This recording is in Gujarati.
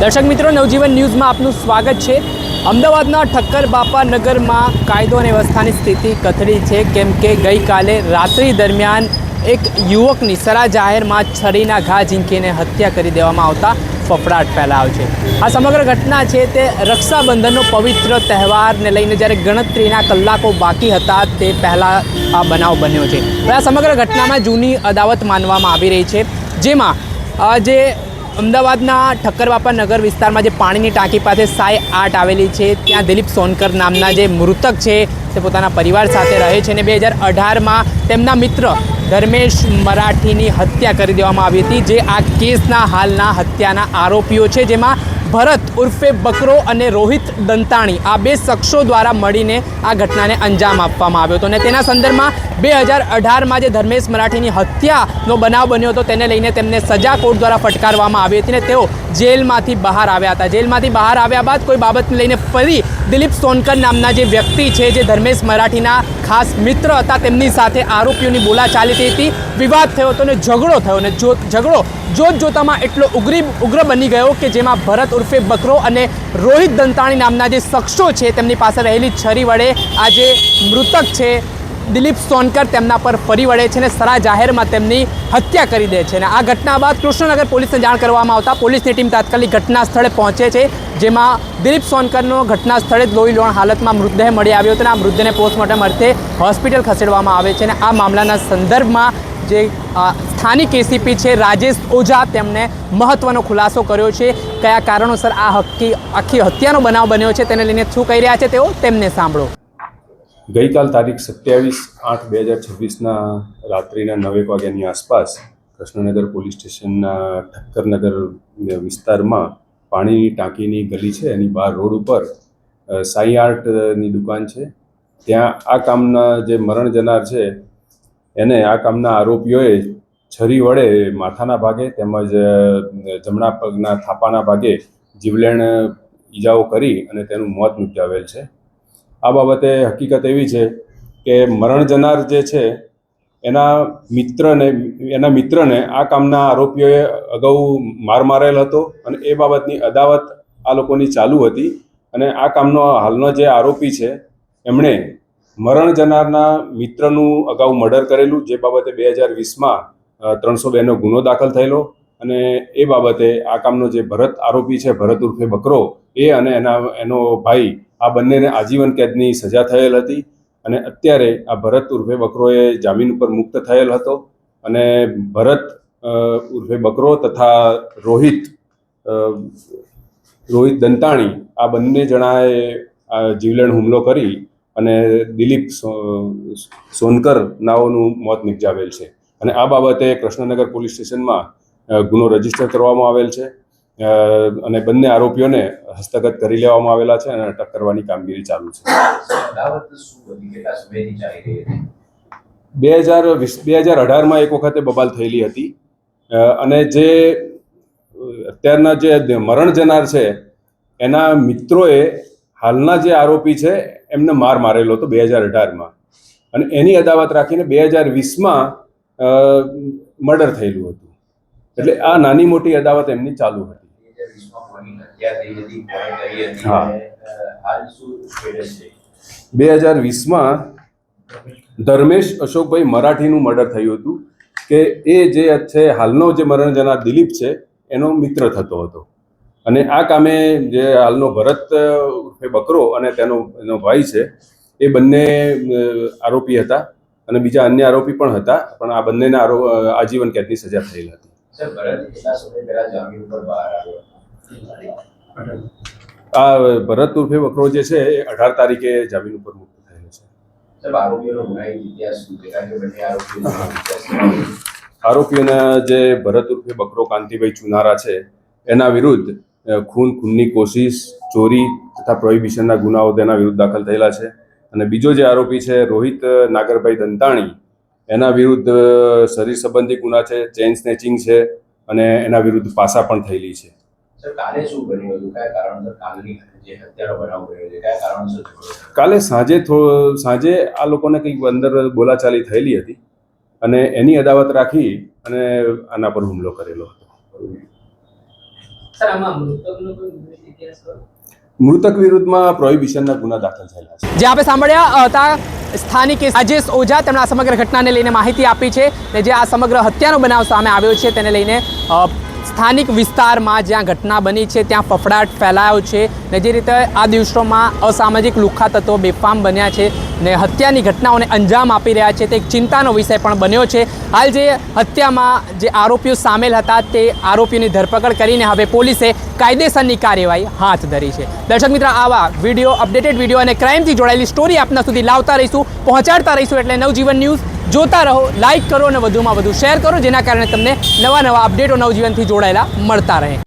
દર્શક મિત્રો, નવજીવન ન્યૂઝમાં આપનું સ્વાગત છે। અમદાવાદના ઠક્કર બાપા નગરમાં કાયદો અને વ્યવસ્થાની સ્થિતિ કથળી છે, કેમ કે ગઈકાલે રાત્રિ દરમિયાન એક યુવકની સરા જાહેરમાં છરીના ઘા ઝીંકીને હત્યા કરી દેવામાં આવતા ફફડાટ ફેલાયો છે। આ સમગ્ર ઘટના છે તે રક્ષાબંધનનો પવિત્ર તહેવારને લઈને જ્યારે ગણતરીના કલાકો બાકી હતા તે પહેલાં આ બનાવ બન્યો છે। આ સમગ્ર ઘટનામાં જૂની અદાવત માનવામાં આવી રહી છે, જેમાં જે અમદાવાદના ઠક્કર બાપા નગર વિસ્તારમાં જે પાણીની ટાંકી પાસે સાઈ આર્ટ આવેલી છે, ત્યાં દિલીપ સોનકર નામના જે મૃતક છે તે પોતાના પરિવાર સાથે રહે છે અને 2018માં તેમના મિત્ર ધર્મેશ મરાઠીની હત્યા કરી દેવામાં આવી હતી, જે આ કેસના હાલના હત્યાના આરોપીઓ છે, જેમાં ભરત ઉર્ફે બકરો અને રોહિત દંતાણી આ બે શખ્સો દ્વારા મળીને આ ઘટનાને અંજામ આપવામાં આવ્યો હતો અને તેના સંદર્ભમાં 2018માં જે ધર્મેશ મરાઠીની હત્યાનો બનાવ બન્યો હતો તેને લઈને તેમને સજા કોર્ટ દ્વારા ફટકારવામાં આવી હતી અને તેઓ જેલમાંથી બહાર આવ્યા હતા। જેલમાંથી બહાર આવ્યા બાદ કોઈ બાબતને લઈને ફરી દિલીપ સોનકર નામના જે વ્યક્તિ છે, જે ધર્મેશ મરાઠીના ખાસ મિત્ર હતા, તેમની સાથે આરોપીઓની બોલાચાલી થઈ હતી, વિવાદ થયો હતો અને ઝઘડો થયો અને ઝઘડો જોતજોતામાં એટલો ઉગ્ર બની ગયો કે જેમાં ભરત ઉર્ફે બકરો અને રોહિત દંતાણી નામના જે શખ્સો છે તેમની પાસે રહેલી છરી વડે આ જે મૃતક છે દિલીપ સોનકર તેમના પર ફરી વળે છે અને સરા જાહેરમાં તેમની હત્યા કરી દે છે અને આ ઘટના બાદ કૃષ્ણનગર પોલીસને જાણ કરવામાં આવતા પોલીસની ટીમ તાત્કાલિક ઘટના સ્થળે પહોંચે છે, જેમાં દિલીપ સોનકરનો ઘટના સ્થળે લોહીલોણ હાલતમાં મૃતદેહ મળી આવ્યો હતો અને આ મૃતદેહને પોસ્ટમોર્ટમ અર્થે હોસ્પિટલ ખસેડવામાં આવે છે અને આ મામલાના સંદર્ભમાં જે સ્થાનિક એસીપી છે રાજેશ ઓઝા તેમણે મહત્વનો ખુલાસો કર્યો છે। કયા કારણોસર આ આખી હત્યાનો બનાવ બન્યો છે તેને લઈને શું કહી રહ્યા છે તેઓ, તેમને સાંભળો। ગઈકાલ તારીખ 27/8/2026ના રાત્રિના 9 વાગ્યાની આસપાસ કૃષ્ણનગર પોલીસ સ્ટેશનના ઠક્કરનગર વિસ્તારમાં પાણીની ટાંકીની ગલી છે, એની બહાર રોડ ઉપર સાઈ આર્ટની દુકાન છે, ત્યાં આ કામના જે મરણ જનાર છે એને આ કામના આરોપીઓએ છરી વડે માથાના ભાગે તેમજ જમણા પગના થાપાના ભાગે જીવલેણ ઈજાઓ કરી અને તેનું મોત નિપજાવેલ છે। આ બાબતે હકીકત એવી છે કે મરણ જનાર જે છે એના મિત્રને આ કામના આરોપીઓએ અગાઉ માર મારેલ હતો અને એ બાબતની અદાવત આ લોકોની ચાલુ હતી અને આ કામનો હાલનો જે આરોપી છે એમણે મરણ જનારના મિત્રનું અગાઉ મર્ડર કરેલું, જે બાબતે 2020માં 302નો ગુનો દાખલ થયેલો અને એ બાબતે આ કામનો જે ભરત આરોપી છે, ભરત ઉર્ફે બકરો, એ અને એનો ભાઈ આ બંનેને આજીવન કેદની સજા થયેલ હતી અને અત્યારે આ ભરત ઉર્ફે બકરોએ જામીન ઉપર મુક્ત થયેલ હતો અને ભરત ઉર્ફે બકરો તથા રોહિત દંતાણી આ બંને જણાએ જીવલેણ હુમલો કરી અને દિલીપ સોનકર નાઓનું મોત નિપજાવેલ છે અને આ બાબતે કૃષ્ણનગર પોલીસ સ્ટેશનમાં ગુનો રજીસ્ટર કરવામાં આવેલ છે અને બંને આરોપીઓને હસ્તગત કરી લેવામાં આવેલા છે અને અટક કરવાની કામગીરી ચાલુ છે। 2018માં એક વખતે બબાલ થયેલી હતી અને જે અત્યારના જે મરણ જનાર છે એના મિત્રોએ હાલના જે આરોપી છે એમને માર મારેલો હતો 2018માં અને એની અદાવત રાખીને 2020માં મર્ડર થયેલું હતું, એટલે આ નાની મોટી અદાવત એમની ચાલુ હતી। હા, 2020માં ધર્મેશ અશોકભાઈ મરાઠીનું મર્ડર થયું હતું કે એ જે છે હાલનો જે મરણ જનાર દિલીપ છે એનો મિત્ર થતો હતો અને આ કામે જે હાલનો ભરત બકરો અને એનો ભાઈ છે એ બંને આરોપી હતા અને બીજા અન્ય આરોપી પણ હતા, પણ આ બંનેને આજીવન કેદની સજા થયેલ હતી। આ ભરત ઉર્ફે બકરો જે છે એ 18 તારીખે જામીન ઉપર મુક્ત થયેલો છે। આરોપીઓના જે ભરત ઉર્ફે બકરો કાંતિભાઈ ચુનારા છે એના વિરુદ્ધ ખૂનની કોશિશ, ચોરી તથા પ્રોહિબિશનના ગુનાઓ તેના વિરુદ્ધ દાખલ થયેલા છે અને બીજો જે આરોપી છે રોહિત નાગરભાઈ દંતાણી, એના વિરુદ્ધ શરીર સંબંધી ગુના છે, ચેઇન સ્નેચિંગ છે અને એના વિરુદ્ધ પાસા પણ થયેલી છે। કાલે સાંજે આ લોકોને કંઈક અંદર બોલાચાલી થયેલી હતી અને એની અદાવત રાખી અને આના પર હુમલો કરેલો હતો। સર આમાં મૃતકનો કોઈ વિગત ઇતિહાસ કરો? મૃતક વિરુદ્ધમાં પ્રોહિબિશનના ગુના દાખલ થયેલા છે. જે આપણે સાંભળ્યા હતા સ્થાનિક રાજેશ ઓઝા, તેમણે આ સમગ્ર ઘટનાને લઈને માહિતી આપી છે ને જે આ સમગ્ર હત્યાનો બનાવ સામે આવ્યો છે તેને લઈને સ્થાનિક વિસ્તારમાં જ્યાં ઘટના બની છે ત્યાં ફફડાટ ફેલાયો છે ને જે રીતે આ દિવસોમાં અસામાજિક લુખ્ખા તત્વો બેફામ બન્યા છે ને હત્યાની ઘટનાઓને અંજામ આપી રહ્યા છે તે એક ચિંતાનો વિષય પણ બન્યો છે. હાલ જે હત્યામાં જે આરોપીઓ સામેલ હતા તે આરોપીઓની ધરપકડ કરીને હવે પોલીસે કાયદેસરની કાર્યવાહી હાથ ધરી છે. દર્શક મિત્રો, આવા વિડીયો, અપડેટેડ વિડીયો અને ક્રાઇમથી જોડાયેલી સ્ટોરી આપના સુધી લાવતા રહીશું, પહોંચાડતા રહીશું. એટલે નવજીવન ન્યૂઝ જોતા રહો, લાઇક કરો અને વધુમાં વધુ શેર કરો, જેના કારણે તમને નવા નવા અપડેટો નવજીવનથી જોડાયેલા મળતા રહે.